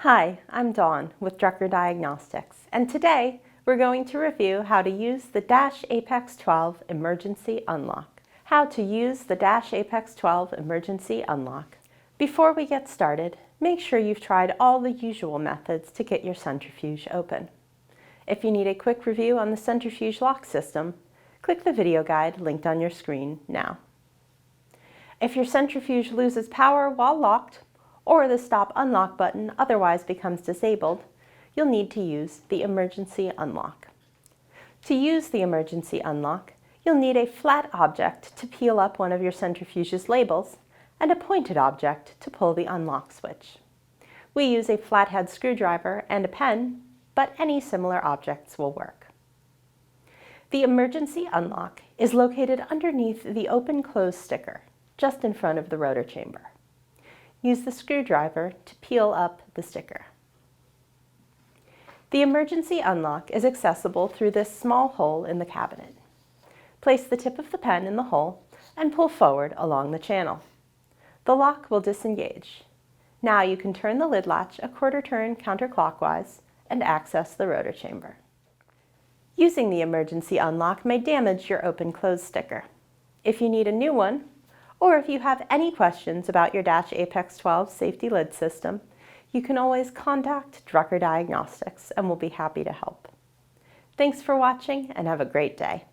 Hi, I'm Dawn with Drucker Diagnostics, and today we're going to review how to use the Dash Apex 12 Emergency Unlock. How to use the Dash Apex 12 Emergency Unlock. Before we get started, make sure you've tried all the usual methods to get your centrifuge open. If you need a quick review on the centrifuge lock system, click the video guide linked on your screen now. If your centrifuge loses power while locked, or the stop unlock button otherwise becomes disabled, you'll need to use the emergency unlock. To use the emergency unlock, you'll need a flat object to peel up one of your centrifuge's labels and a pointed object to pull the unlock switch. We use a flathead screwdriver and a pen, but any similar objects will work. The emergency unlock is located underneath the open-close sticker, just in front of the rotor chamber. Use the screwdriver to peel up the sticker. The emergency unlock is accessible through this small hole in the cabinet. Place the tip of the pen in the hole and pull forward along the channel. The lock will disengage. Now you can turn the lid latch a quarter turn counterclockwise and access the rotor chamber. Using the emergency unlock may damage your open-close sticker. If you need a new one, or if you have any questions about your Dash Apex 12 safety lid system, you can always contact Drucker Diagnostics and we'll be happy to help. Thanks for watching and have a great day.